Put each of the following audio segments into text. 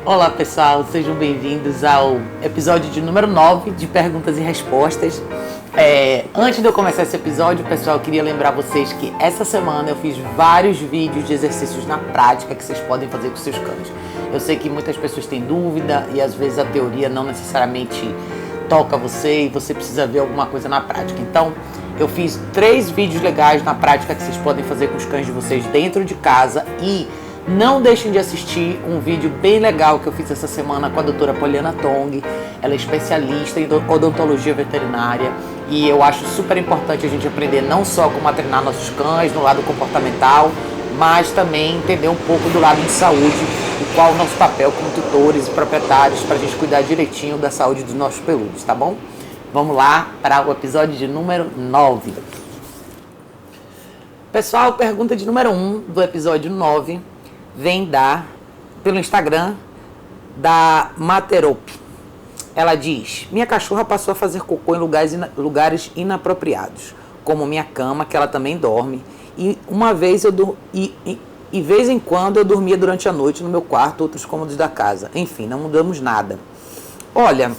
Olá pessoal, sejam bem-vindos ao episódio de número 9 de Perguntas e Respostas. Antes de eu começar esse episódio, pessoal, eu queria lembrar vocês que essa semana eu fiz vários vídeos de exercícios na prática que vocês podem fazer com seus cães. Eu sei que muitas pessoas têm dúvida e às vezes a teoria não necessariamente toca você e você precisa ver alguma coisa na prática. Então, eu fiz 3 vídeos legais na prática que vocês podem fazer com os cães de vocês dentro de casa e não deixem de assistir um vídeo bem legal que eu fiz essa semana com a doutora Poliana Tong. Ela é especialista em odontologia veterinária e eu acho super importante a gente aprender não só como a treinar nossos cães no lado comportamental, mas também entender um pouco do lado de saúde e qual é o nosso papel como tutores e proprietários para a gente cuidar direitinho da saúde dos nossos peludos, tá bom? Vamos lá para o episódio de número 9. Pessoal, pergunta de número 1 do episódio 9 vem pelo Instagram da Materop. Ela diz: minha cachorra passou a fazer cocô em lugares inapropriados, como minha cama, que ela também dorme, e vez em quando eu dormia durante a noite no meu quarto, outros cômodos da casa. Enfim, não mudamos nada. Olha,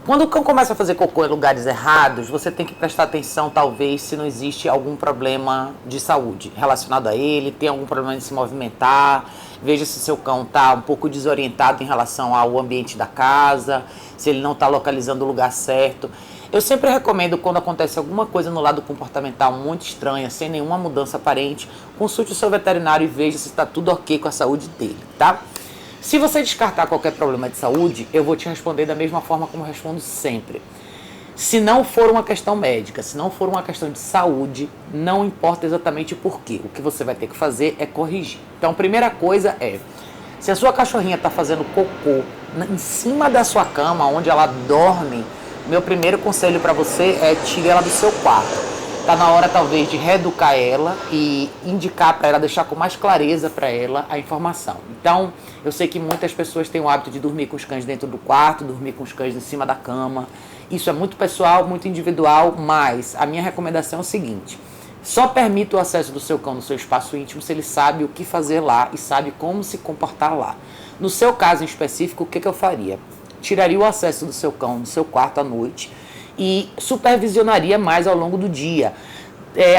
quando o cão começa a fazer cocô em lugares errados, você tem que prestar atenção, talvez, se não existe algum problema de saúde relacionado a ele, tem algum problema de se movimentar, veja se seu cão está um pouco desorientado em relação ao ambiente da casa, se ele não está localizando o lugar certo. Eu sempre recomendo, quando acontece alguma coisa no lado comportamental muito estranha, sem nenhuma mudança aparente, consulte o seu veterinário e veja se está tudo ok com a saúde dele, tá? Se você descartar qualquer problema de saúde, eu vou te responder da mesma forma como eu respondo sempre. Se não for uma questão médica, se não for uma questão de saúde, não importa exatamente o porquê. O que você vai ter que fazer é corrigir. Então, a primeira coisa é, se a sua cachorrinha está fazendo cocô em cima da sua cama, onde ela dorme, meu primeiro conselho para você é tire ela do seu quarto. Está na hora, talvez, de reeducar ela e indicar para ela, deixar com mais clareza para ela a informação. Então, eu sei que muitas pessoas têm o hábito de dormir com os cães dentro do quarto, dormir com os cães em cima da cama. Isso é muito pessoal, muito individual, mas a minha recomendação é o seguinte: só permita o acesso do seu cão no seu espaço íntimo se ele sabe o que fazer lá e sabe como se comportar lá. No seu caso em específico, o que eu faria? Tiraria o acesso do seu cão no seu quarto à noite e supervisionaria mais ao longo do dia.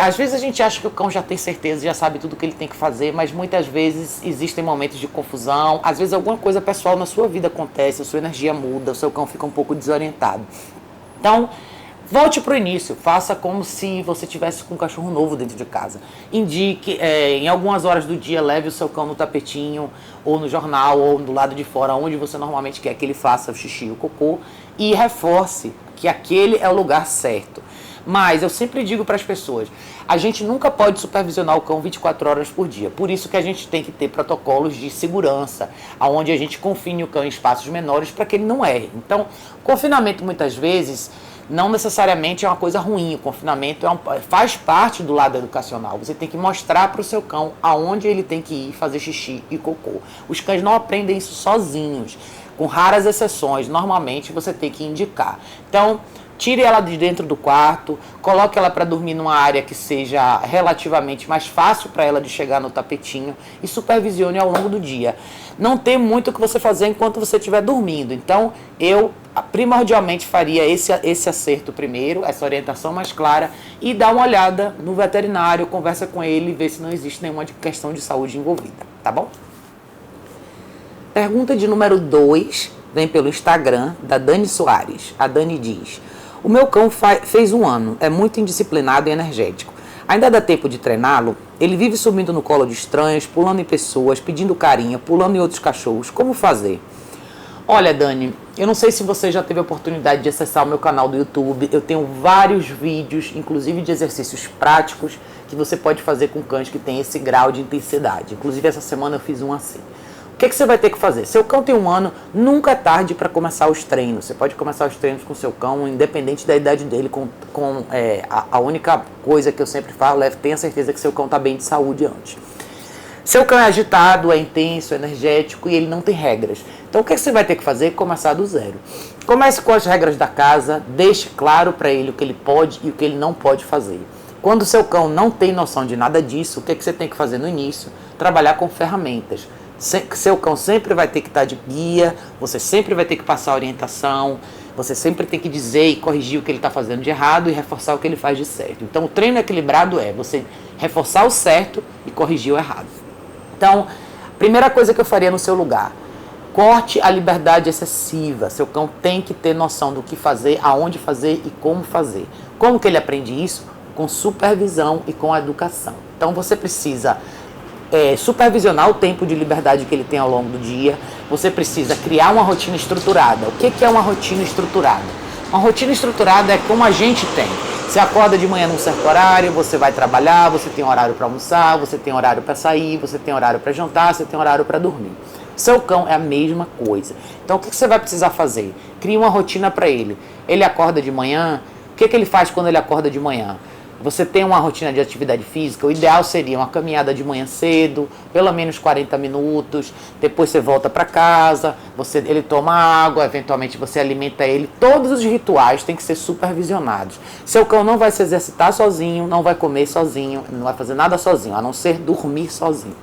Às vezes a gente acha que o cão já tem certeza, já sabe tudo o que ele tem que fazer, mas muitas vezes existem momentos de confusão, às vezes alguma coisa pessoal na sua vida acontece, a sua energia muda, o seu cão fica um pouco desorientado. Então, volte para o início, faça como se você tivesse com um cachorro novo dentro de casa. Indique, em algumas horas do dia, leve o seu cão no tapetinho, ou no jornal, ou do lado de fora, onde você normalmente quer que ele faça o xixi e o cocô, e reforce que aquele é o lugar certo. Mas eu sempre digo para as pessoas, a gente nunca pode supervisionar o cão 24 horas por dia. Por isso que a gente tem que ter protocolos de segurança, onde a gente confine o cão em espaços menores para que ele não erre. Então, confinamento muitas vezes não necessariamente é uma coisa ruim. O confinamento faz parte do lado educacional. Você tem que mostrar para o seu cão aonde ele tem que ir fazer xixi e cocô. Os cães não aprendem isso sozinhos. Com raras exceções, normalmente você tem que indicar. Então, tire ela de dentro do quarto, coloque ela para dormir numa área que seja relativamente mais fácil para ela de chegar no tapetinho e supervisione ao longo do dia. Não tem muito o que você fazer enquanto você estiver dormindo. Então, eu primordialmente faria esse acerto primeiro, essa orientação mais clara, e dá uma olhada no veterinário, conversa com ele e vê se não existe nenhuma questão de saúde envolvida, tá bom? Pergunta de número 2 vem pelo Instagram da Dani Soares. A Dani diz: o meu cão fez 1 ano, é muito indisciplinado e energético. Ainda dá tempo de treiná-lo? Ele vive subindo no colo de estranhos, pulando em pessoas, pedindo carinho, pulando em outros cachorros. Como fazer? Olha, Dani, eu não sei se você já teve a oportunidade de acessar o meu canal do YouTube. Eu tenho vários vídeos, inclusive de exercícios práticos, que você pode fazer com cães que têm esse grau de intensidade. Inclusive, essa semana eu fiz um assim. O que você vai ter que fazer? Seu cão tem 1 ano, nunca é tarde para começar os treinos. Você pode começar os treinos com seu cão, independente da idade dele. A única coisa que eu sempre falo é: tenha certeza que seu cão está bem de saúde antes. Seu cão é agitado, é intenso, é energético e ele não tem regras. Então o que você vai ter que fazer? Começar do zero. Comece com as regras da casa, deixe claro para ele o que ele pode e o que ele não pode fazer. Quando o seu cão não tem noção de nada disso, o que você tem que fazer no início? Trabalhar com ferramentas. Seu cão sempre vai ter que estar de guia, você sempre vai ter que passar orientação, você sempre tem que dizer e corrigir o que ele está fazendo de errado e reforçar o que ele faz de certo. Então, o treino equilibrado é você reforçar o certo e corrigir o errado. Então, primeira coisa que eu faria no seu lugar, corte a liberdade excessiva. Seu cão tem que ter noção do que fazer, aonde fazer e como fazer. Como que ele aprende isso? Com supervisão e com educação. Então, você precisa supervisionar o tempo de liberdade que ele tem ao longo do dia. Você precisa criar uma rotina estruturada. O que é uma rotina estruturada? Uma rotina estruturada é como a gente tem. Você acorda de manhã num certo horário, você vai trabalhar, você tem horário para almoçar, você tem horário para sair, você tem horário para jantar, você tem horário para dormir. Seu cão é a mesma coisa. Então o que você vai precisar fazer? Crie uma rotina para ele. Ele acorda de manhã, o que ele faz quando ele acorda de manhã? Você tem uma rotina de atividade física, o ideal seria uma caminhada de manhã cedo, pelo menos 40 minutos, depois você volta para casa, ele toma água, eventualmente você alimenta ele. Todos os rituais têm que ser supervisionados. Seu cão não vai se exercitar sozinho, não vai comer sozinho, não vai fazer nada sozinho, a não ser dormir sozinho.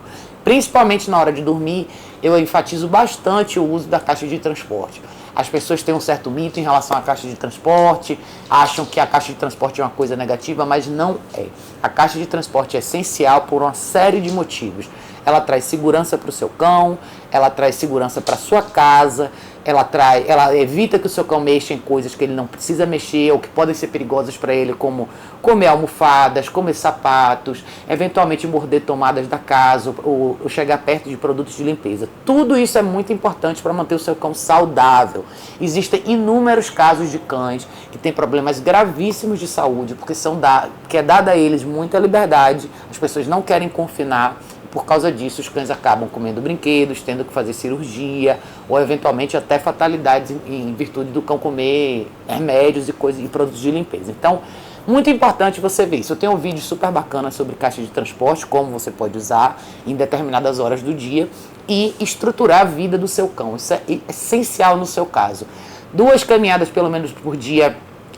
Principalmente na hora de dormir, eu enfatizo bastante o uso da caixa de transporte. As pessoas têm um certo mito em relação à caixa de transporte, acham que a caixa de transporte é uma coisa negativa, mas não é. A caixa de transporte é essencial por uma série de motivos. Ela traz segurança para o seu cão, ela traz segurança para a sua casa, ela evita que o seu cão mexa em coisas que ele não precisa mexer ou que podem ser perigosas para ele, como comer almofadas, comer sapatos, eventualmente morder tomadas da casa ou chegar perto de produtos de limpeza. Tudo isso é muito importante para manter o seu cão saudável. Existem inúmeros casos de cães que têm problemas gravíssimos de saúde, porque é dada a eles muita liberdade, as pessoas não querem confinar. Por causa disso, os cães acabam comendo brinquedos, tendo que fazer cirurgia, ou eventualmente até fatalidades em virtude do cão comer remédios e produtos de limpeza. Então, muito importante você ver isso. Eu tenho um vídeo super bacana sobre caixa de transporte, como você pode usar em determinadas horas do dia e estruturar a vida do seu cão. Isso é essencial no seu caso. 2 caminhadas pelo menos por dia,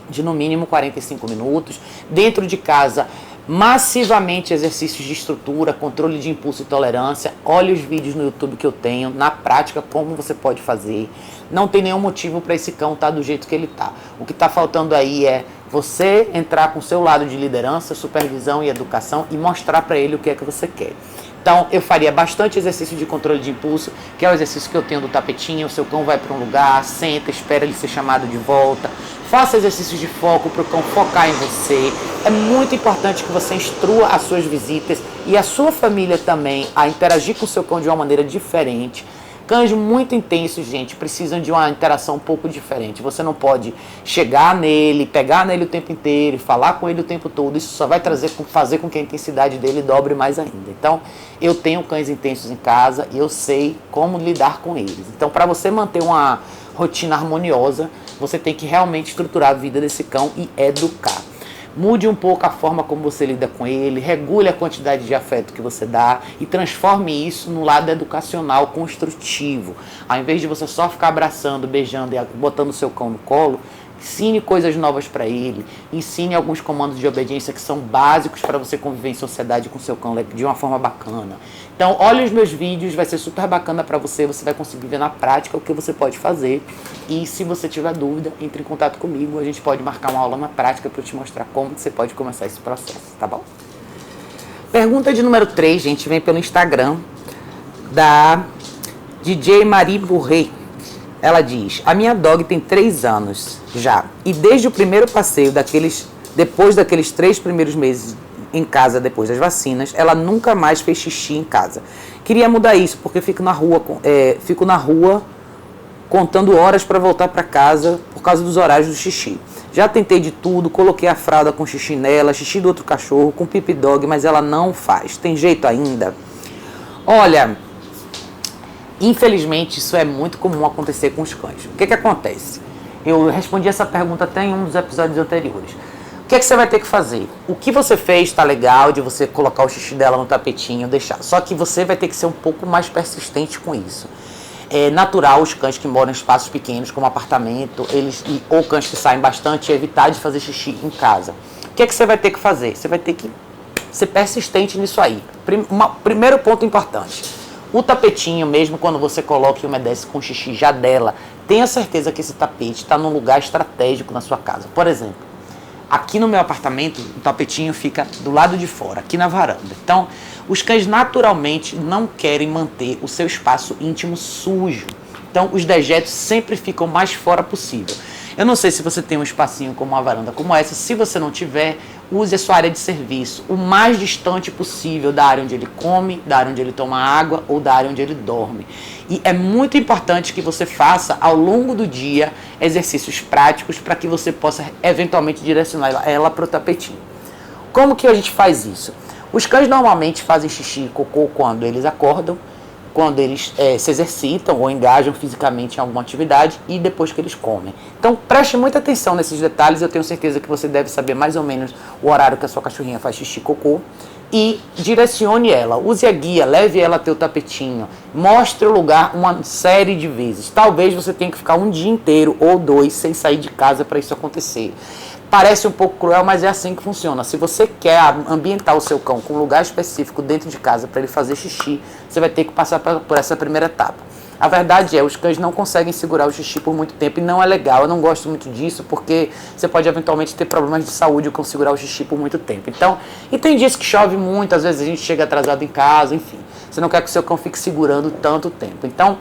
de no mínimo 45 minutos. Dentro de casa, massivamente exercícios de estrutura, controle de impulso e tolerância. Olhe os vídeos no YouTube que eu tenho, na prática, como você pode fazer. Não tem nenhum motivo para esse cão estar do jeito que ele está. O que está faltando aí é você entrar com o seu lado de liderança, supervisão e educação e mostrar para ele o que é que você quer. Então, eu faria bastante exercício de controle de impulso, que é o exercício que eu tenho do tapetinho. O seu cão vai para um lugar, senta, espera ele ser chamado de volta. Faça exercícios de foco para o cão focar em você. É muito importante que você instrua as suas visitas e a sua família também a interagir com o seu cão de uma maneira diferente. Cães muito intensos, gente, precisam de uma interação um pouco diferente. Você não pode chegar nele, pegar nele o tempo inteiro, falar com ele o tempo todo. Isso só vai fazer com que a intensidade dele dobre mais ainda. Então, eu tenho cães intensos em casa e eu sei como lidar com eles. Então, para você manter uma rotina harmoniosa, você tem que realmente estruturar a vida desse cão e educar. Mude um pouco a forma como você lida com ele, regule a quantidade de afeto que você dá e transforme isso no lado educacional construtivo. Ao invés de você só ficar abraçando, beijando e botando o seu cão no colo, ensine coisas novas para ele, ensine alguns comandos de obediência que são básicos para você conviver em sociedade com o seu cão de uma forma bacana. Então, olhe os meus vídeos, vai ser super bacana para você, você vai conseguir ver na prática o que você pode fazer. E se você tiver dúvida, entre em contato comigo, a gente pode marcar uma aula na prática para eu te mostrar como que você pode começar esse processo, tá bom? Pergunta de número 3, gente, vem pelo Instagram da DJ Marie Bourret. Ela diz: a minha dog tem 3 anos já, e desde o primeiro passeio depois daqueles 3 primeiros meses em casa, depois das vacinas, ela nunca mais fez xixi em casa. Queria mudar isso, porque fico na rua contando horas para voltar para casa por causa dos horários do xixi. Já tentei de tudo, coloquei a fralda com xixi nela, xixi do outro cachorro, com pipi dog, mas ela não faz. Tem jeito ainda? Olha, infelizmente isso é muito comum acontecer com os cães. O que acontece? Eu respondi essa pergunta até em um dos episódios anteriores. O que você vai ter que fazer? O que você fez está legal, de você colocar o xixi dela no tapetinho, deixar. Só que você vai ter que ser um pouco mais persistente com isso. É natural os cães que moram em espaços pequenos, como apartamento, ou cães que saem bastante, evitar de fazer xixi em casa. O que você vai ter que fazer? Você vai ter que ser persistente nisso aí. Primeiro ponto importante. O tapetinho, mesmo quando você coloca e umedece com xixi já dela, tenha certeza que esse tapete está num lugar estratégico na sua casa. Por exemplo, aqui no meu apartamento, o tapetinho fica do lado de fora, aqui na varanda. Então, os cães naturalmente não querem manter o seu espaço íntimo sujo. Então, os dejetos sempre ficam mais fora possível. Eu não sei se você tem um espacinho como uma varanda como essa. Se você não tiver, use a sua área de serviço o mais distante possível da área onde ele come, da área onde ele toma água ou da área onde ele dorme. E é muito importante que você faça ao longo do dia exercícios práticos para que você possa eventualmente direcionar ela para o tapetinho. Como que a gente faz isso? Os cães normalmente fazem xixi e cocô quando eles acordam, quando eles se exercitam ou engajam fisicamente em alguma atividade e depois que eles comem. Então preste muita atenção nesses detalhes. Eu tenho certeza que você deve saber mais ou menos o horário que a sua cachorrinha faz xixi e cocô. E direcione ela, use a guia, leve ela até o tapetinho, mostre o lugar uma série de vezes. Talvez você tenha que ficar um dia inteiro ou 2 sem sair de casa para isso acontecer. Parece um pouco cruel, mas é assim que funciona. Se você quer ambientar o seu cão com um lugar específico dentro de casa para ele fazer xixi, você vai ter que passar por essa primeira etapa. A verdade é, os cães não conseguem segurar o xixi por muito tempo e não é legal. Eu não gosto muito disso porque você pode eventualmente ter problemas de saúde com segurar o xixi por muito tempo. Então, e tem dias que chove muito, às vezes a gente chega atrasado em casa, enfim. Você não quer que o seu cão fique segurando tanto tempo. Então,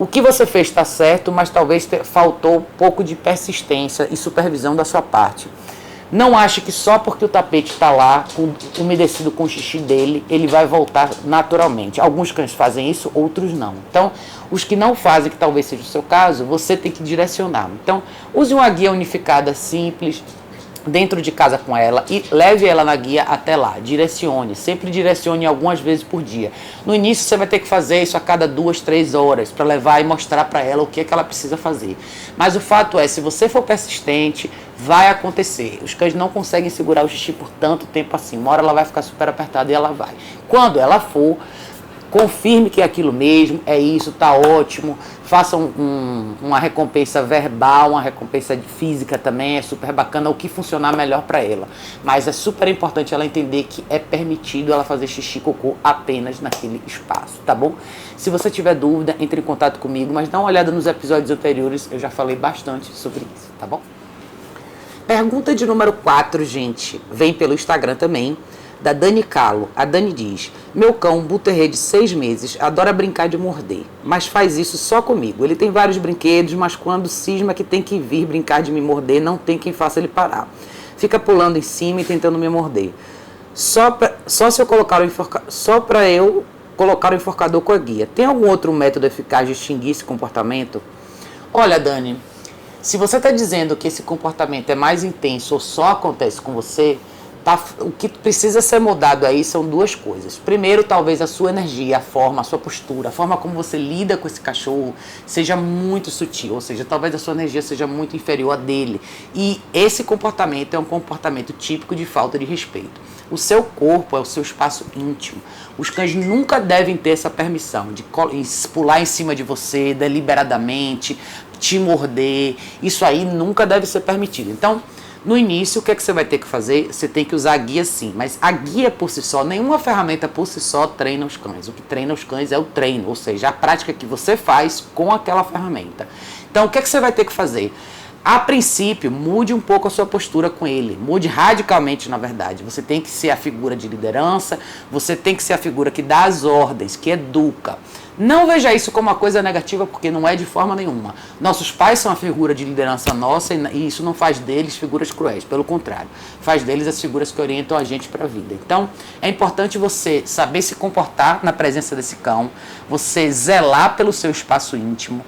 o que você fez está certo, mas talvez faltou um pouco de persistência e supervisão da sua parte. Não ache que só porque o tapete está lá, umedecido com o xixi dele, ele vai voltar naturalmente. Alguns cães fazem isso, outros não. Então, os que não fazem, que talvez seja o seu caso, você tem que direcionar. Então, use uma guia unificada simples, dentro de casa com ela e leve ela na guia até lá, direcione, sempre direcione algumas vezes por dia. No início você vai ter que fazer isso a cada 2, 3 horas para levar e mostrar para ela o que é que ela precisa fazer. Mas o fato é, se você for persistente, vai acontecer. Os cães não conseguem segurar o xixi por tanto tempo assim. Uma hora ela vai ficar super apertada e ela vai. Quando ela for, confirme que é aquilo mesmo, é isso, tá ótimo. Faça uma recompensa verbal, uma recompensa física também, é super bacana, o que funcionar melhor para ela. Mas é super importante ela entender que é permitido ela fazer xixi e cocô apenas naquele espaço, tá bom? Se você tiver dúvida, entre em contato comigo, mas dá uma olhada nos episódios anteriores, eu já falei bastante sobre isso, tá bom? Pergunta de número 4, gente, vem pelo Instagram também, da Dani Calo. A Dani diz: meu cão, um Bull Terrier de 6 meses, adora brincar de morder, mas faz isso só comigo. Ele tem vários brinquedos, mas quando cisma que tem que vir brincar de me morder, não tem quem faça ele parar. Fica pulando em cima e tentando me morder. Só se eu colocar só para eu colocar o enforcador com a guia. Tem algum outro método eficaz de extinguir esse comportamento? Olha, Dani, se você está dizendo que esse comportamento é mais intenso ou só acontece com você, o que precisa ser mudado aí são 2 coisas. Primeiro, talvez a sua energia, a forma, a sua postura, a forma como você lida com esse cachorro seja muito sutil, ou seja, talvez a sua energia seja muito inferior à dele. E esse comportamento é um comportamento típico de falta de respeito. O seu corpo é o seu espaço íntimo. Os cães nunca devem ter essa permissão de pular em cima de você deliberadamente, te morder. Isso aí nunca deve ser permitido. Então, no início, o que é que você vai ter que fazer? Você tem que usar a guia sim, mas a guia por si só, nenhuma ferramenta por si só treina os cães. O que treina os cães é o treino, ou seja, a prática que você faz com aquela ferramenta. Então, o que é que você vai ter que fazer? A princípio, mude um pouco a sua postura com ele, mude radicalmente, na verdade. Você tem que ser a figura de liderança, você tem que ser a figura que dá as ordens, que educa. Não veja isso como uma coisa negativa, porque não é de forma nenhuma. Nossos pais são a figura de liderança nossa e isso não faz deles figuras cruéis, pelo contrário, faz deles as figuras que orientam a gente para a vida. Então, é importante você saber se comportar na presença desse cão, você zelar pelo seu espaço íntimo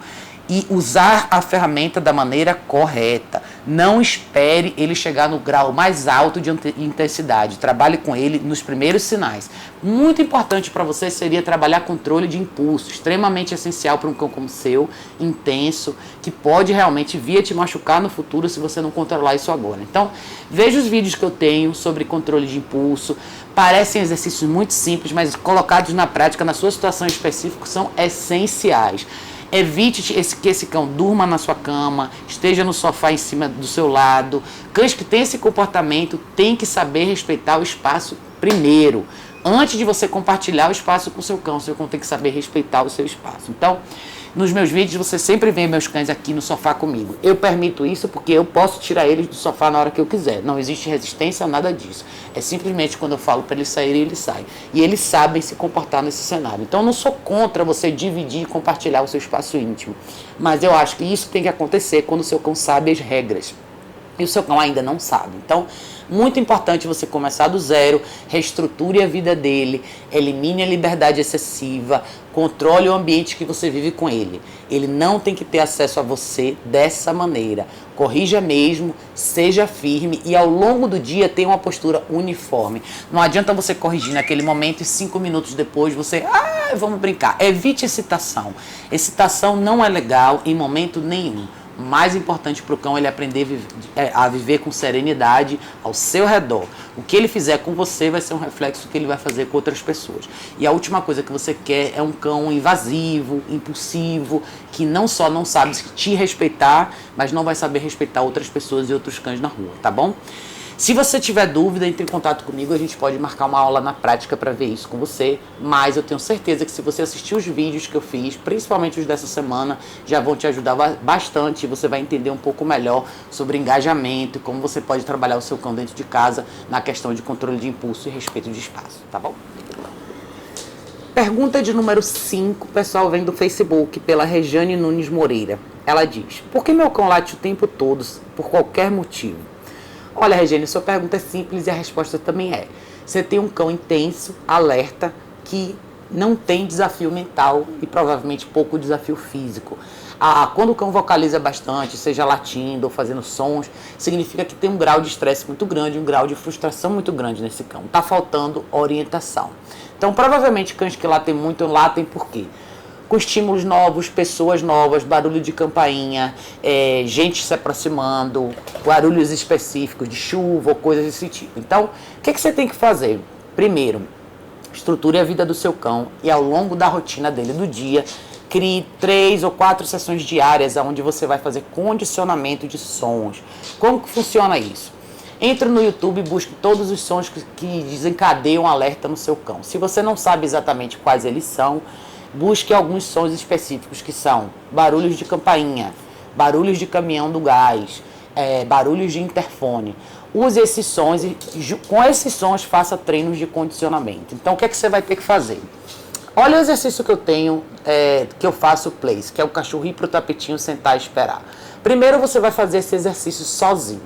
e usar a ferramenta da maneira correta. Não espere ele chegar no grau mais alto de intensidade. Trabalhe com ele nos primeiros sinais. Muito importante para você seria trabalhar controle de impulso, extremamente essencial para um cão como o seu, intenso, que pode realmente vir a te machucar no futuro se você não controlar isso agora. Então, veja os vídeos que eu tenho sobre controle de impulso. Parecem exercícios muito simples, mas colocados na prática, na sua situação específica, são essenciais. Evite que esse cão durma na sua cama, esteja no sofá em cima do seu lado. Cães que têm esse comportamento têm que saber respeitar o espaço primeiro. Antes de você compartilhar o espaço com o seu cão tem que saber respeitar o seu espaço. Então, nos meus vídeos você sempre vê meus cães aqui no sofá comigo. Eu permito isso porque eu posso tirar eles do sofá na hora que eu quiser. Não existe resistência, nada disso. É simplesmente quando eu falo para eles saírem, eles saem. E eles sabem se comportar nesse cenário. Então eu não sou contra você dividir e compartilhar o seu espaço íntimo. Mas eu acho que isso tem que acontecer quando o seu cão sabe as regras. E o seu cão ainda não sabe. Então, muito importante você começar do zero, reestruture a vida dele, elimine a liberdade excessiva, controle o ambiente que você vive com ele. Ele não tem que ter acesso a você dessa maneira. Corrija mesmo, seja firme e ao longo do dia tenha uma postura uniforme. Não adianta você corrigir naquele momento e 5 minutos depois você, vamos brincar. Evite excitação. Excitação não é legal em momento nenhum. O mais importante para o cão é ele aprender a viver com serenidade ao seu redor. O que ele fizer com você vai ser um reflexo do que ele vai fazer com outras pessoas. E a última coisa que você quer é um cão invasivo, impulsivo, que não só não sabe te respeitar, mas não vai saber respeitar outras pessoas e outros cães na rua, tá bom? Se você tiver dúvida, entre em contato comigo, a gente pode marcar uma aula na prática para ver isso com você, mas eu tenho certeza que se você assistir os vídeos que eu fiz, principalmente os dessa semana, já vão te ajudar bastante e você vai entender um pouco melhor sobre engajamento e como você pode trabalhar o seu cão dentro de casa na questão de controle de impulso e respeito de espaço, tá bom? Pergunta de número 5, pessoal, vem do Facebook, pela Regiane Nunes Moreira. Ela diz, por que meu cão late o tempo todo, por qualquer motivo? Olha, Regiane, sua pergunta é simples e a resposta também é. Você tem um cão intenso, alerta, que não tem desafio mental e provavelmente pouco desafio físico. Quando o cão vocaliza bastante, seja latindo ou fazendo sons, significa que tem um grau de estresse muito grande, um grau de frustração muito grande nesse cão. Está faltando orientação. Então, provavelmente, cães que latem muito, latem por quê? Com estímulos novos, pessoas novas, barulho de campainha, gente se aproximando, barulhos específicos de chuva ou coisas desse tipo. Então, o que você tem que fazer? Primeiro, estruture a vida do seu cão e ao longo da rotina dele do dia, crie 3 ou 4 sessões diárias onde você vai fazer condicionamento de sons. Como que funciona isso? Entre no YouTube e busque todos os sons que desencadeiam alerta no seu cão. Se você não sabe exatamente quais eles são, busque alguns sons específicos que são barulhos de campainha, barulhos de caminhão do gás, barulhos de interfone. Use esses sons e com esses sons faça treinos de condicionamento. Então o que é que você vai ter que fazer? Olha o exercício que eu tenho, que eu faço place, que é o cachorro ir para o tapetinho, sentar e esperar. Primeiro você vai fazer esse exercício sozinho.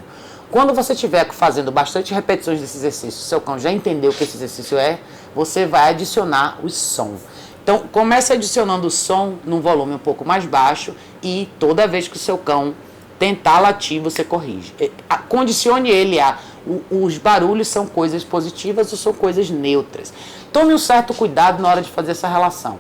Quando você estiver fazendo bastante repetições desse exercício, seu cão já entendeu o que esse exercício é, você vai adicionar os sons. Então, comece adicionando o som num volume um pouco mais baixo e toda vez que o seu cão tentar latir, você corrige. Condicione ele os barulhos são coisas positivas ou são coisas neutras. Tome um certo cuidado na hora de fazer essa relação.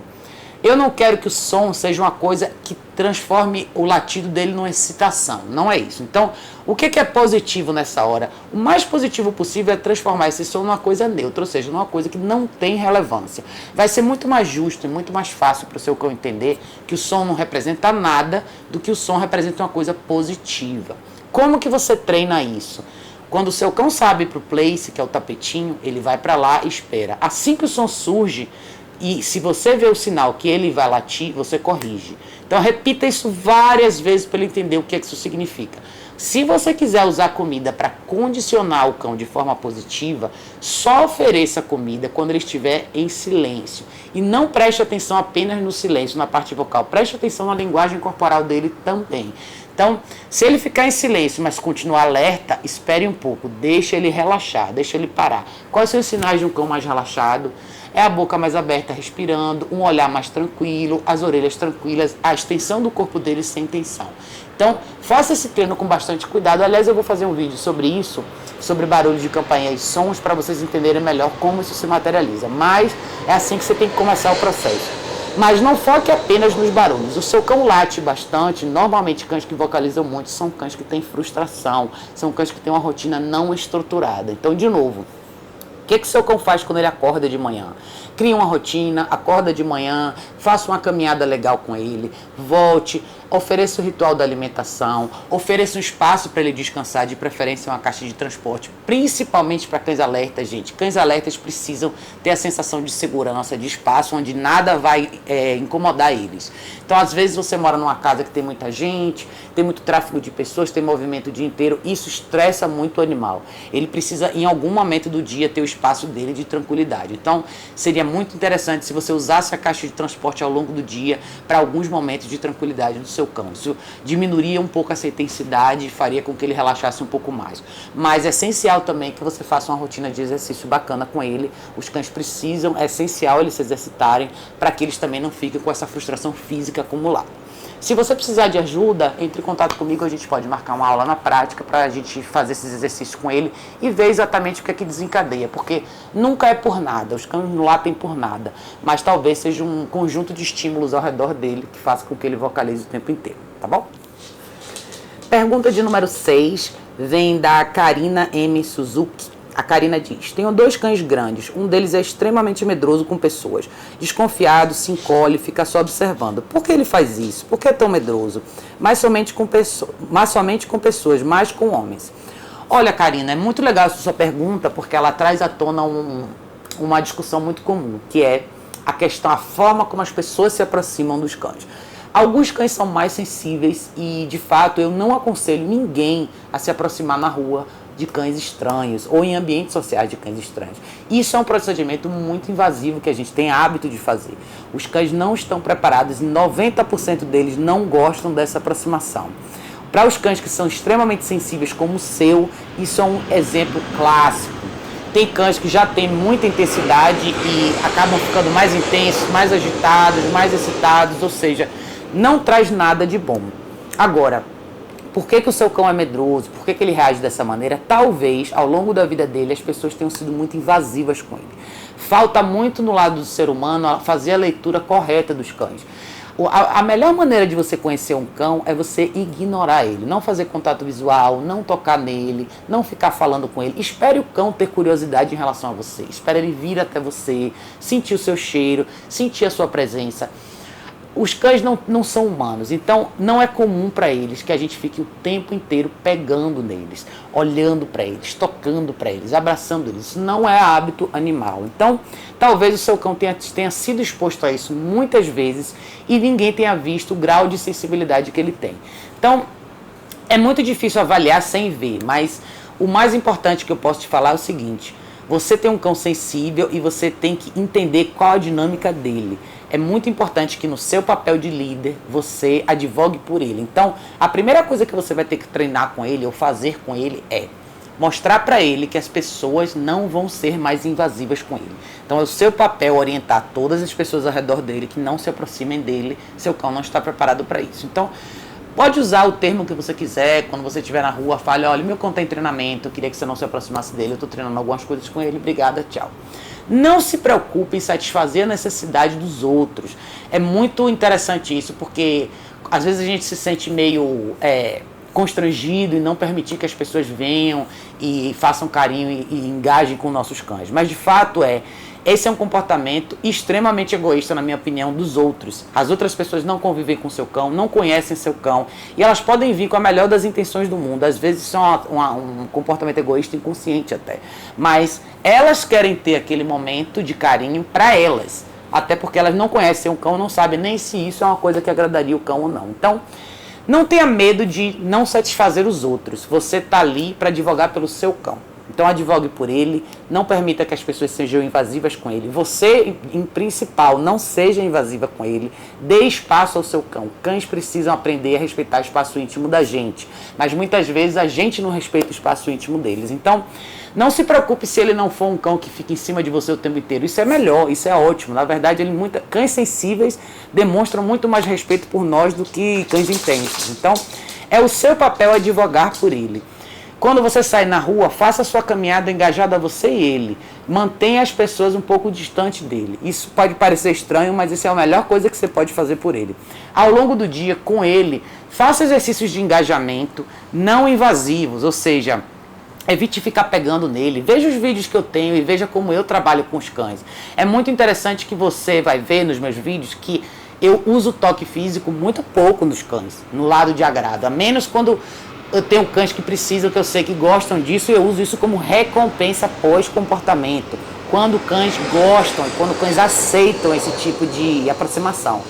Eu não quero que o som seja uma coisa que transforme o latido dele numa excitação. Não é isso. Então, o que é positivo nessa hora? O mais positivo possível é transformar esse som numa coisa neutra, ou seja, numa coisa que não tem relevância. Vai ser muito mais justo e muito mais fácil para o seu cão entender que o som não representa nada do que o som representa uma coisa positiva. Como que você treina isso? Quando o seu cão sabe para o place, que é o tapetinho, ele vai para lá e espera. Assim que o som surge, e se você vê o sinal que ele vai latir, você corrige. Então repita isso várias vezes para ele entender o que isso significa. Se você quiser usar comida para condicionar o cão de forma positiva, só ofereça comida quando ele estiver em silêncio. E não preste atenção apenas no silêncio, na parte vocal. Preste atenção na linguagem corporal dele também. Então, se ele ficar em silêncio, mas continuar alerta, espere um pouco. Deixa ele relaxar, deixa ele parar. Quais são os sinais de um cão mais relaxado? É a boca mais aberta, respirando, um olhar mais tranquilo, as orelhas tranquilas, a extensão do corpo dele sem tensão. Então, faça esse treino com bastante cuidado. Aliás, eu vou fazer um vídeo sobre isso, sobre barulho de campainha e sons, para vocês entenderem melhor como isso se materializa. Mas é assim que você tem que começar o processo. Mas não foque apenas nos barulhos. O seu cão late bastante. Normalmente, cães que vocalizam muito são cães que têm frustração, são cães que têm uma rotina não estruturada. Então, de novo, o que seu cão faz quando ele acorda de manhã? Cria uma rotina, acorda de manhã, faça uma caminhada legal com ele, volte, ofereça o ritual da alimentação, ofereça um espaço para ele descansar, de preferência uma caixa de transporte, principalmente para cães alertas, gente. Cães alertas precisam ter a sensação de segurança, de espaço onde nada vai incomodar eles. Então, às vezes você mora numa casa que tem muita gente, tem muito tráfego de pessoas, tem movimento o dia inteiro, isso estressa muito o animal. Ele precisa, em algum momento do dia, ter o espaço dele de tranquilidade. Então, seria muito interessante se você usasse a caixa de transporte ao longo do dia para alguns momentos de tranquilidade do seu cão. Isso diminuiria um pouco essa intensidade e faria com que ele relaxasse um pouco mais. Mas é essencial também que você faça uma rotina de exercício bacana com ele. Os cães precisam, é essencial eles se exercitarem para que eles também não fiquem com essa frustração física acumulada. Se você precisar de ajuda, entre em contato comigo, a gente pode marcar uma aula na prática para a gente fazer esses exercícios com ele e ver exatamente o que é que desencadeia, porque nunca é por nada, os cães não latem por nada, mas talvez seja um conjunto de estímulos ao redor dele que faça com que ele vocalize o tempo inteiro, tá bom? Pergunta de número 6 vem da Karina M. Suzuki. A Karina diz: tenho 2 cães grandes, um deles é extremamente medroso com pessoas, desconfiado, se encolhe, fica só observando. Por que ele faz isso? Por que é tão medroso? Mas somente com pessoas, mais com homens. Olha, Karina, é muito legal essa sua pergunta, porque ela traz à tona uma discussão muito comum, que é a questão, a forma como as pessoas se aproximam dos cães. Alguns cães são mais sensíveis e, de fato, eu não aconselho ninguém a se aproximar na rua de cães estranhos ou em ambientes sociais de cães estranhos. Isso é um procedimento muito invasivo que a gente tem hábito de fazer. Os cães não estão preparados e 90% deles não gostam dessa aproximação. Para os cães que são extremamente sensíveis como o seu, isso é um exemplo clássico. Tem cães que já têm muita intensidade e acabam ficando mais intensos, mais agitados, mais excitados, ou seja, não traz nada de bom. Agora, por que o seu cão é medroso? Por que ele reage dessa maneira? Talvez, ao longo da vida dele, as pessoas tenham sido muito invasivas com ele. Falta muito no lado do ser humano fazer a leitura correta dos cães. A melhor maneira de você conhecer um cão é você ignorar ele, não fazer contato visual, não tocar nele, não ficar falando com ele. Espere o cão ter curiosidade em relação a você. Espere ele vir até você, sentir o seu cheiro, sentir a sua presença. Os cães não são humanos, então não é comum para eles que a gente fique o tempo inteiro pegando neles, olhando para eles, tocando para eles, abraçando eles. Isso não é hábito animal. Então, talvez o seu cão tenha sido exposto a isso muitas vezes e ninguém tenha visto o grau de sensibilidade que ele tem. Então, é muito difícil avaliar sem ver, mas o mais importante que eu posso te falar é o seguinte: você tem um cão sensível e você tem que entender qual a dinâmica dele. É muito importante que no seu papel de líder você advogue por ele. Então, a primeira coisa que você vai ter que treinar com ele ou fazer com ele é mostrar para ele que as pessoas não vão ser mais invasivas com ele. Então, é o seu papel orientar todas as pessoas ao redor dele que não se aproximem dele. Seu cão não está preparado para isso. Então, pode usar o termo que você quiser, quando você estiver na rua, fale: olha, meu cão está em treinamento, eu queria que você não se aproximasse dele, eu estou treinando algumas coisas com ele, obrigada, tchau. Não se preocupe em satisfazer a necessidade dos outros. É muito interessante isso, porque às vezes a gente se sente meio constrangido em não permitir que as pessoas venham e façam carinho e engajem com nossos cães. Mas de fato esse é um comportamento extremamente egoísta, na minha opinião, dos outros. As outras pessoas não convivem com seu cão, não conhecem seu cão, e elas podem vir com a melhor das intenções do mundo. Às vezes isso é um comportamento egoísta, inconsciente até. Mas elas querem ter aquele momento de carinho para elas. Até porque elas não conhecem o cão, não sabem nem se isso é uma coisa que agradaria o cão ou não. Então, não tenha medo de não satisfazer os outros. Você está ali para advogar pelo seu cão. Então advogue por ele, não permita que as pessoas sejam invasivas com ele. Você, em principal, não seja invasiva com ele. Dê espaço ao seu cão. Cães precisam aprender a respeitar o espaço íntimo da gente. Mas muitas vezes a gente não respeita o espaço íntimo deles. Então, não se preocupe se ele não for um cão que fica em cima de você o tempo inteiro. Isso é melhor, isso é ótimo. Na verdade, cães sensíveis demonstram muito mais respeito por nós do que cães intensos. Então, é o seu papel advogar por ele. Quando você sai na rua, faça a sua caminhada engajada a você e ele. Mantenha as pessoas um pouco distante dele. Isso pode parecer estranho, mas isso é a melhor coisa que você pode fazer por ele. Ao longo do dia, com ele, faça exercícios de engajamento não invasivos, ou seja, evite ficar pegando nele. Veja os vídeos que eu tenho e veja como eu trabalho com os cães. É muito interessante que você vai ver nos meus vídeos que Eu uso toque físico muito pouco nos cães, no lado de agrado. A menos quando eu tenho cães que precisam, que eu sei que gostam disso, eu uso isso como recompensa pós-comportamento. Quando cães gostam, quando cães aceitam esse tipo de aproximação.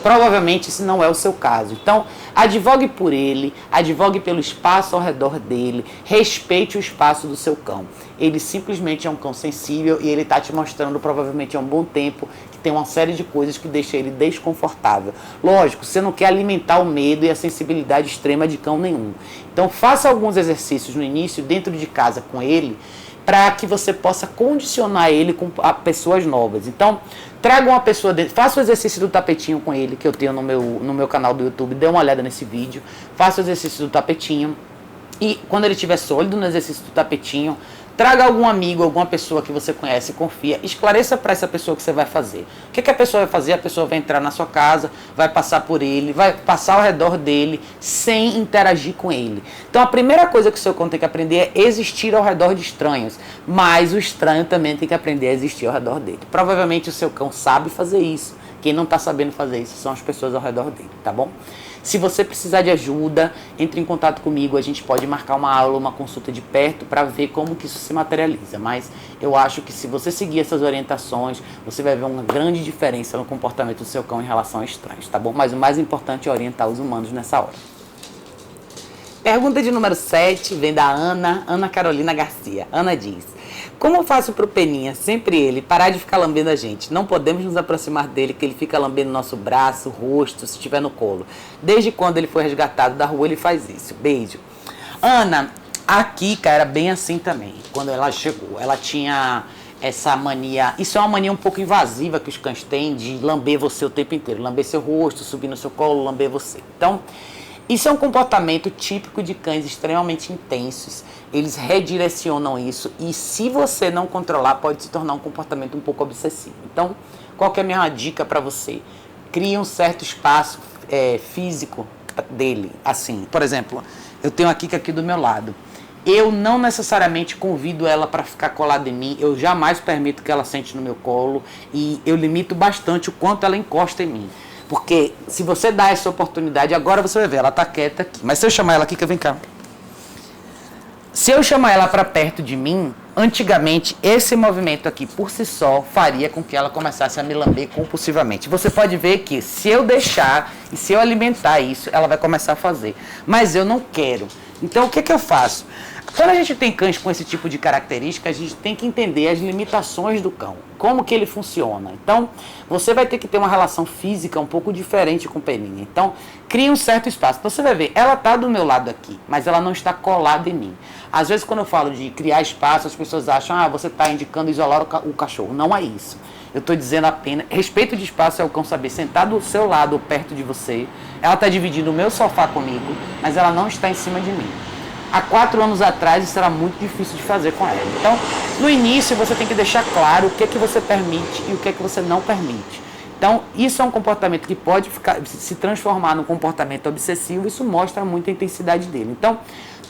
Provavelmente isso não é o seu caso. Então, advogue por ele, advogue pelo espaço ao redor dele, respeite o espaço do seu cão. Ele simplesmente é um cão sensível e ele está te mostrando, provavelmente há um bom tempo, que tem uma série de coisas que deixam ele desconfortável. Lógico, você não quer alimentar o medo e a sensibilidade extrema de cão nenhum. Então, faça alguns exercícios no início, dentro de casa com ele, para que você possa condicionar ele com pessoas novas. Então, traga uma pessoa dentro, faça o exercício do tapetinho com ele, que eu tenho no meu canal do YouTube, dê uma olhada nesse vídeo, faça o exercício do tapetinho, e quando ele estiver sólido no exercício do tapetinho, traga algum amigo, alguma pessoa que você conhece e confia, esclareça para essa pessoa que você vai fazer. O que a pessoa vai fazer? A pessoa vai entrar na sua casa, vai passar por ele, vai passar ao redor dele, sem interagir com ele. Então a primeira coisa que o seu cão tem que aprender é existir ao redor de estranhos, mas o estranho também tem que aprender a existir ao redor dele. Provavelmente o seu cão sabe fazer isso, quem não está sabendo fazer isso são as pessoas ao redor dele, tá bom? Se você precisar de ajuda, entre em contato comigo, a gente pode marcar uma aula, uma consulta de perto para ver como que isso se materializa. Mas eu acho que se você seguir essas orientações, você vai ver uma grande diferença no comportamento do seu cão em relação a estranhos, tá bom? Mas o mais importante é orientar os humanos nessa hora. Pergunta de número 7 vem da Ana Carolina Garcia. Ana diz: como eu faço pro Peninha, sempre ele, parar de ficar lambendo a gente? Não podemos nos aproximar dele, que ele fica lambendo nosso braço, rosto, se estiver no colo. Desde quando ele foi resgatado da rua, ele faz isso. Beijo. Ana, a Kika era bem assim também. Quando ela chegou, ela tinha essa mania, isso é uma mania um pouco invasiva que os cães têm, de lamber você o tempo inteiro. Lamber seu rosto, subir no seu colo, lamber você. Então, isso é um comportamento típico de cães extremamente intensos. Eles redirecionam isso e, se você não controlar, pode se tornar um comportamento um pouco obsessivo. Então, qual que é a minha dica para você? Crie um certo espaço físico dele. Assim, por exemplo, eu tenho a Kika aqui do meu lado. Eu não necessariamente convido ela para ficar colada em mim. Eu jamais permito que ela sente no meu colo e eu limito bastante o quanto ela encosta em mim. Porque se você dá essa oportunidade, agora você vai ver, ela tá quieta aqui. Mas se eu chamar ela aqui, vem cá. Se eu chamar ela para perto de mim, antigamente esse movimento aqui por si só faria com que ela começasse a me lamber compulsivamente. Você pode ver que se eu deixar e se eu alimentar isso, ela vai começar a fazer. Mas eu não quero. Então o que eu faço? Quando a gente tem cães com esse tipo de característica, a gente tem que entender as limitações do cão, como que ele funciona. Então, você vai ter que ter uma relação física um pouco diferente com o Peninha. Então, crie um certo espaço. Então, você vai ver, ela está do meu lado aqui, mas ela não está colada em mim. Às vezes, quando eu falo de criar espaço, as pessoas acham, você está indicando isolar o cachorro. Não é isso. Eu estou dizendo apenas, respeito de espaço é o cão saber sentar do seu lado ou perto de você. Ela está dividindo o meu sofá comigo, mas ela não está em cima de mim. Há 4 anos atrás isso era muito difícil de fazer com ela. Então, no início você tem que deixar claro o que é que você permite e o que é que você não permite. Então, isso é um comportamento que pode se transformar num comportamento obsessivo, isso mostra muita intensidade dele. Então,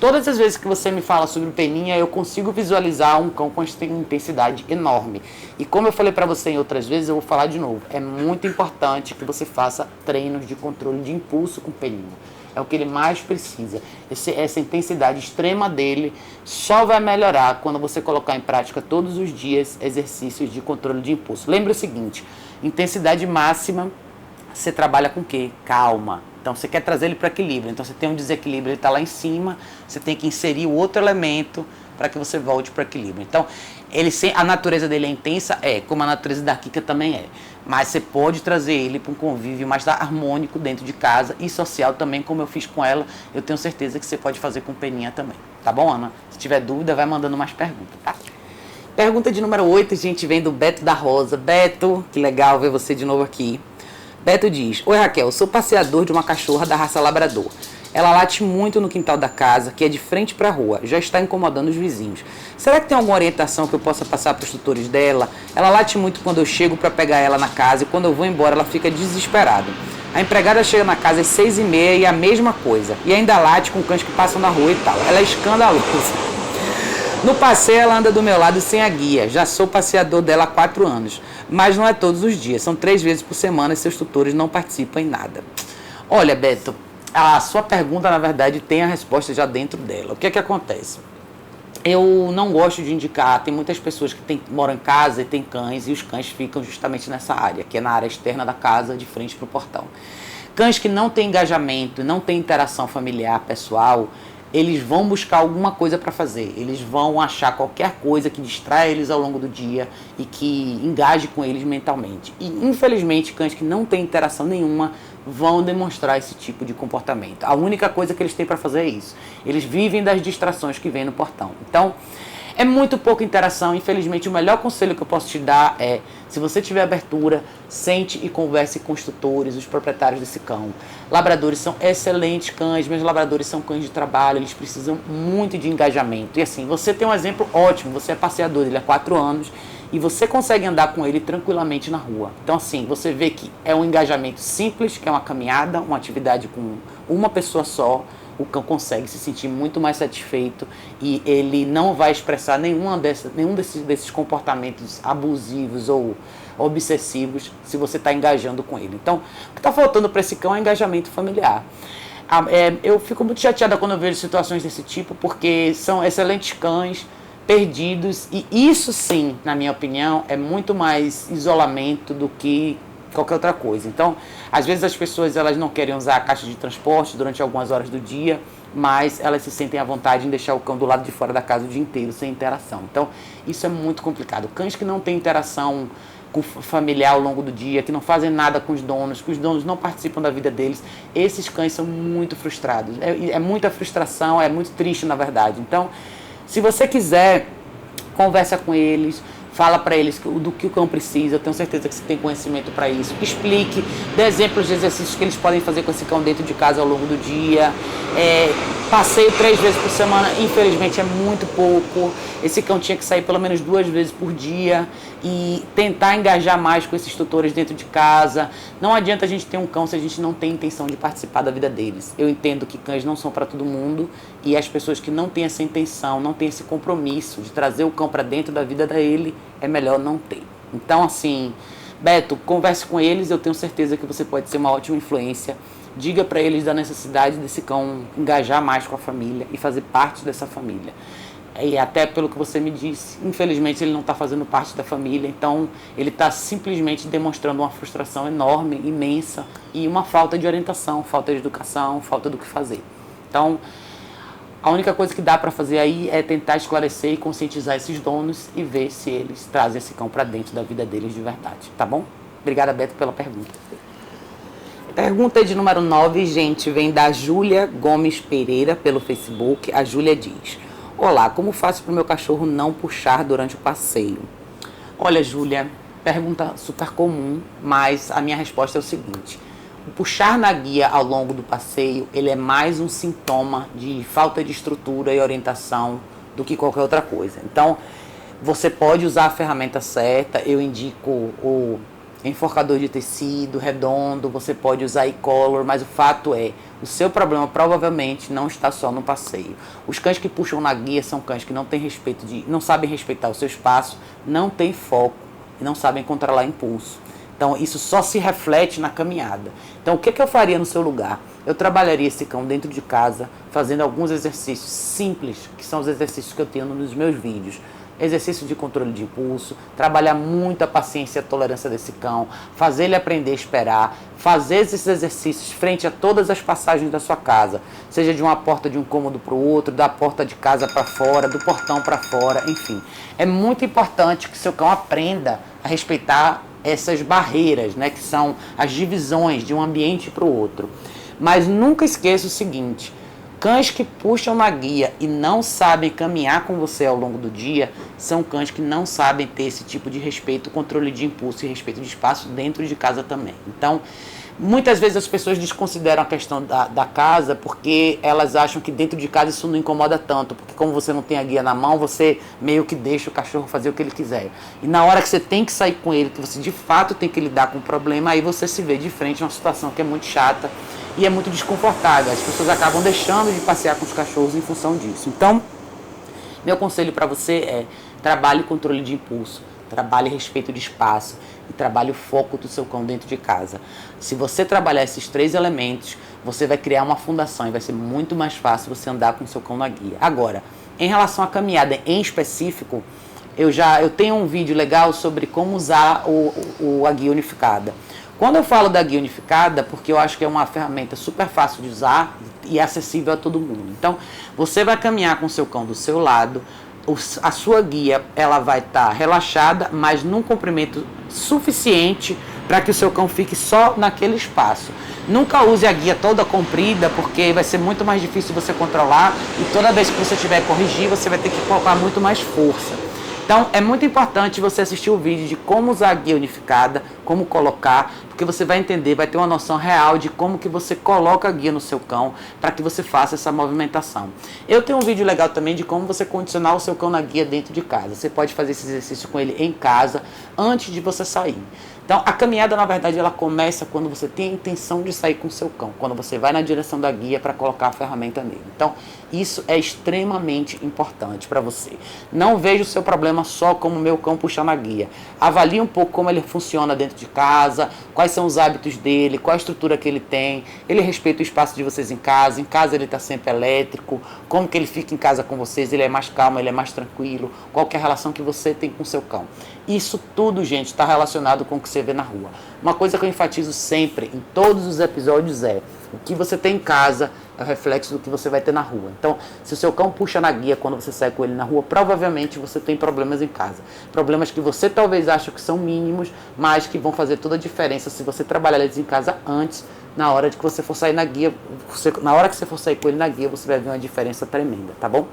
todas as vezes que você me fala sobre o Peninha, eu consigo visualizar um cão com intensidade enorme. E como eu falei para você em outras vezes, eu vou falar de novo. É muito importante que você faça treinos de controle de impulso com o Peninha. É o que ele mais precisa. Essa intensidade extrema dele só vai melhorar quando você colocar em prática todos os dias exercícios de controle de impulso. Lembre o seguinte, intensidade máxima, você trabalha com o quê? Calma. Então você quer trazer ele para equilíbrio. Então você tem um desequilíbrio, ele está lá em cima, você tem que inserir o outro elemento para que você volte para o equilíbrio. Então, a natureza dele é intensa? Como a natureza da Kika também é. Mas você pode trazer ele para um convívio mais harmônico dentro de casa e social também, como eu fiz com ela. Eu tenho certeza que você pode fazer com o Peninha também. Tá bom, Ana? Se tiver dúvida, vai mandando mais perguntas, tá? Pergunta de número 8, gente, vem do Beto da Rosa. Beto, que legal ver você de novo aqui. Beto diz: oi Raquel, sou passeador de uma cachorra da raça labrador. Ela late muito no quintal da casa, que é de frente para a rua. Já está incomodando os vizinhos. Será que tem alguma orientação que eu possa passar para os tutores dela? Ela late muito quando eu chego para pegar ela na casa e quando eu vou embora ela fica desesperada. A empregada chega na casa às 6h30 e é a mesma coisa. E ainda late com cães que passam na rua e tal. Ela é escandalosa. No passeio, ela anda do meu lado sem a guia. Já sou passeador dela há 4 anos. Mas não é todos os dias. São 3 vezes por semana e seus tutores não participam em nada. Olha, Beto, a sua pergunta, na verdade, tem a resposta já dentro dela. O que é que acontece? Eu não gosto de indicar, tem muitas pessoas que moram em casa e tem cães, e os cães ficam justamente nessa área, que é na área externa da casa, de frente para o portão. Cães que não têm engajamento, não têm interação familiar, pessoal, eles vão buscar alguma coisa para fazer. Eles vão achar qualquer coisa que distraia eles ao longo do dia e que engaje com eles mentalmente. E, infelizmente, cães que não têm interação nenhuma vão demonstrar esse tipo de comportamento. A única coisa que eles têm para fazer é isso. Eles vivem das distrações que vem no portão. Então, é muito pouca interação. Infelizmente, o melhor conselho que eu posso te dar é, se você tiver abertura, sente e converse com os tutores, os proprietários desse cão. Labradores são excelentes cães, meus labradores são cães de trabalho, eles precisam muito de engajamento. E assim, você tem um exemplo ótimo, você é passeador dele há 4 anos e você consegue andar com ele tranquilamente na rua. Então assim, você vê que é um engajamento simples, que é uma caminhada, uma atividade com uma pessoa só. O cão consegue se sentir muito mais satisfeito e ele não vai expressar nenhum desses comportamentos abusivos ou obsessivos se você está engajando com ele. Então, o que está faltando para esse cão é engajamento familiar. Eu fico muito chateada quando eu vejo situações desse tipo, porque são excelentes cães perdidos e isso sim, na minha opinião, é muito mais isolamento do que qualquer outra coisa. Então, às vezes as pessoas elas não querem usar a caixa de transporte durante algumas horas do dia, mas elas se sentem à vontade em deixar o cão do lado de fora da casa o dia inteiro, sem interação. Então, isso é muito complicado. Cães que não têm interação com familiar ao longo do dia, que não fazem nada com os donos não participam da vida deles, esses cães são muito frustrados. É muita frustração, é muito triste, na verdade. Então, se você quiser, conversa com eles, fala para eles do que o cão precisa, eu tenho certeza que você tem conhecimento para isso. Explique, dê exemplos de exercícios que eles podem fazer com esse cão dentro de casa ao longo do dia. Passeio 3 vezes por semana, infelizmente é muito pouco. Esse cão tinha que sair pelo menos 2 vezes por dia e tentar engajar mais com esses tutores dentro de casa. Não adianta a gente ter um cão se a gente não tem intenção de participar da vida deles. Eu entendo que cães não são para todo mundo e as pessoas que não têm essa intenção, não têm esse compromisso de trazer o cão para dentro da vida dele, é melhor não ter. Então, assim, Beto, converse com eles, eu tenho certeza que você pode ser uma ótima influência. Diga para eles da necessidade desse cão engajar mais com a família e fazer parte dessa família. E até pelo que você me disse, infelizmente ele não está fazendo parte da família, então ele está simplesmente demonstrando uma frustração enorme, imensa, e uma falta de orientação, falta de educação, falta do que fazer. Então, a única coisa que dá para fazer aí é tentar esclarecer e conscientizar esses donos e ver se eles trazem esse cão para dentro da vida deles de verdade, tá bom? Obrigada, Beto, pela pergunta. Pergunta de número 9, gente, vem da Júlia Gomes Pereira pelo Facebook. A Júlia diz: olá, como faço para o meu cachorro não puxar durante o passeio? Olha, Júlia, pergunta super comum, mas a minha resposta é o seguinte: o puxar na guia ao longo do passeio, ele é mais um sintoma de falta de estrutura e orientação do que qualquer outra coisa. Então, você pode usar a ferramenta certa, eu indico o enforcador de tecido redondo, você pode usar e-collar, mas o fato é, o seu problema provavelmente não está só no passeio. Os cães que puxam na guia são cães que não sabem respeitar o seu espaço, não têm foco e não sabem controlar impulso. Então, isso só se reflete na caminhada. Então, o que eu faria no seu lugar? Eu trabalharia esse cão dentro de casa, fazendo alguns exercícios simples, que são os exercícios que eu tenho nos meus vídeos. Exercício de controle de impulso, trabalhar muito a paciência e a tolerância desse cão, fazer ele aprender a esperar, fazer esses exercícios frente a todas as passagens da sua casa, seja de uma porta de um cômodo para o outro, da porta de casa para fora, do portão para fora, enfim. É muito importante que seu cão aprenda a respeitar essas barreiras, né, que são as divisões de um ambiente para o outro. Mas nunca esqueça o seguinte: cães que puxam na guia e não sabem caminhar com você ao longo do dia são cães que não sabem ter esse tipo de respeito, controle de impulso e respeito de espaço dentro de casa também. Então, muitas vezes as pessoas desconsideram a questão da casa porque elas acham que dentro de casa isso não incomoda tanto, porque como você não tem a guia na mão, você meio que deixa o cachorro fazer o que ele quiser. E na hora que você tem que sair com ele, que você de fato tem que lidar com o problema, aí você se vê de frente a uma situação que é muito chata e é muito desconfortável. As pessoas acabam deixando de passear com os cachorros em função disso. Então, Meu conselho para você é: trabalhe controle de impulso, trabalhe respeito de espaço e trabalhe o foco do seu cão dentro de casa. Se você trabalhar esses 3 elementos, você vai criar uma fundação e vai ser muito mais fácil você andar com o seu cão na guia. Agora, em relação à caminhada em específico, eu tenho um vídeo legal sobre como usar a guia unificada. Quando eu falo da guia unificada, porque eu acho que é uma ferramenta super fácil de usar e acessível a todo mundo. Então, você vai caminhar com o seu cão do seu lado, a sua guia ela vai estar relaxada, mas num comprimento suficiente para que o seu cão fique só naquele espaço. Nunca use a guia toda comprida, porque vai ser muito mais difícil você controlar e toda vez que você tiver que corrigir, você vai ter que colocar muito mais força. Então, é muito importante você assistir o vídeo de como usar a guia unificada, como colocar, porque você vai entender, vai ter uma noção real de como que você coloca a guia no seu cão para que você faça essa movimentação. Eu tenho um vídeo legal também de como você condicionar o seu cão na guia dentro de casa. Você pode fazer esse exercício com ele em casa antes de você sair. Então, a caminhada, na verdade, ela começa quando você tem a intenção de sair com o seu cão, quando você vai na direção da guia para colocar a ferramenta nele. Então, isso é extremamente importante para você. Não veja o seu problema só como meu cão puxando a guia. Avalie um pouco como ele funciona dentro de casa, quais são os hábitos dele, qual a estrutura que ele tem, ele respeita o espaço de vocês em casa ele está sempre elétrico, como que ele fica em casa com vocês, ele é mais calmo, ele é mais tranquilo, qual que é a relação que você tem com o seu cão. Isso tudo, gente, está relacionado com o que você vê na rua. Uma coisa que eu enfatizo sempre, em todos os episódios, é o que você tem em casa é o reflexo do que você vai ter na rua. Então, se o seu cão puxa na guia quando você sai com ele na rua, provavelmente você tem problemas em casa. Problemas que você talvez ache que são mínimos, mas que vão fazer toda a diferença se você trabalhar eles em casa antes, na hora de que você for sair na guia. Na hora que você for sair com ele na guia, você vai ver uma diferença tremenda, tá bom?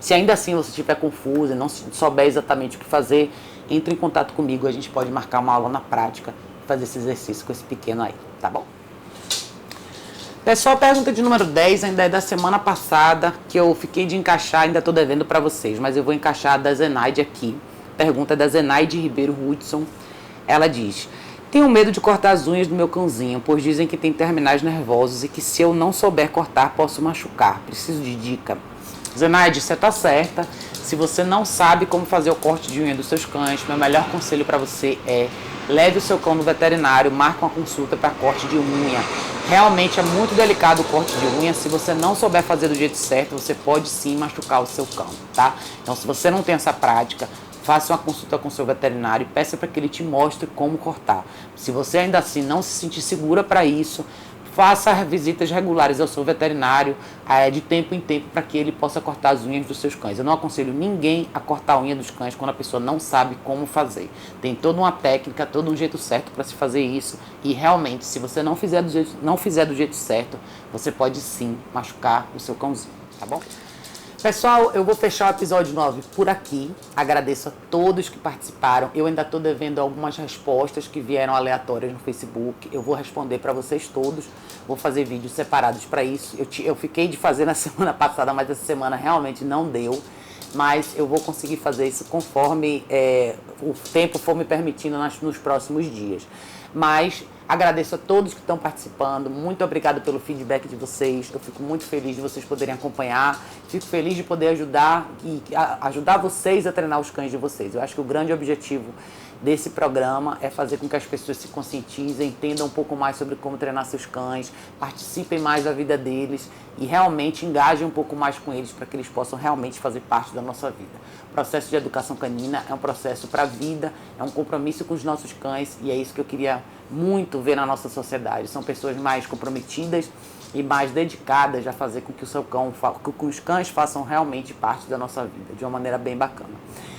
Se ainda assim você estiver confuso e não souber exatamente o que fazer, entre em contato comigo, a gente pode marcar uma aula na prática e fazer esse exercício com esse pequeno aí, tá bom? Pessoal, pergunta de número 10 ainda é da semana passada, que eu fiquei de encaixar, ainda estou devendo para vocês, mas eu vou encaixar a da Zenaide aqui. Pergunta da Zenaide Ribeiro Hudson. Ela diz: tenho medo de cortar as unhas do meu cãozinho, pois dizem que tem terminais nervosos e que se eu não souber cortar, posso machucar. Preciso de dica. Zenaide, você está certa. Se você não sabe como fazer o corte de unha dos seus cães, meu melhor conselho para você é: leve o seu cão no veterinário, marque uma consulta para corte de unha. Realmente é muito delicado o corte de unha. Se você não souber fazer do jeito certo, você pode sim machucar o seu cão, tá? Então, se você não tem essa prática, faça uma consulta com o seu veterinário e peça para que ele te mostre como cortar. Se você ainda assim não se sentir segura para isso, faça visitas regulares ao seu veterinário de tempo em tempo para que ele possa cortar as unhas dos seus cães. Eu não aconselho ninguém a cortar a unha dos cães quando a pessoa não sabe como fazer. Tem toda uma técnica, todo um jeito certo para se fazer isso e realmente, se você não fizer do jeito certo, você pode sim machucar o seu cãozinho, tá bom? Pessoal, eu vou fechar o episódio 9 por aqui. Agradeço a todos que participaram. Eu ainda estou devendo algumas respostas que vieram aleatórias no Facebook. Eu vou responder para vocês todos. Vou fazer vídeos separados para isso. Eu fiquei de fazer na semana passada, mas essa semana realmente não deu. Mas eu vou conseguir fazer isso conforme o tempo for me permitindo nos próximos dias. Mas agradeço a todos que estão participando. Muito obrigado pelo feedback de vocês. Eu fico muito feliz de vocês poderem acompanhar. Fico feliz de poder ajudar vocês a treinar os cães de vocês. Eu acho que o grande objetivo desse programa é fazer com que as pessoas se conscientizem, entendam um pouco mais sobre como treinar seus cães, participem mais da vida deles e realmente engajem um pouco mais com eles para que eles possam realmente fazer parte da nossa vida. O processo de educação canina é um processo para a vida, é um compromisso com os nossos cães e é isso que eu queria muito ver na nossa sociedade. São pessoas mais comprometidas e mais dedicadas a fazer com que os cães façam realmente parte da nossa vida, de uma maneira bem bacana.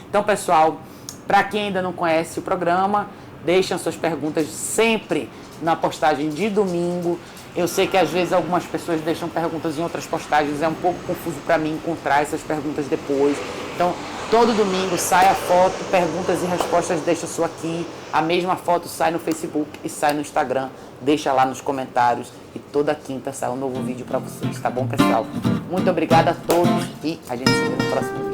Então, pessoal, para quem ainda não conhece o programa, deixem suas perguntas sempre na postagem de domingo. Eu sei que às vezes algumas pessoas deixam perguntas em outras postagens, é um pouco confuso para mim encontrar essas perguntas depois. Então, todo domingo sai a foto, perguntas e respostas, deixa sua aqui. A mesma foto sai no Facebook e sai no Instagram. Deixa lá nos comentários e toda quinta sai um novo vídeo para vocês, tá bom, pessoal? Muito obrigada a todos e a gente se vê no próximo vídeo.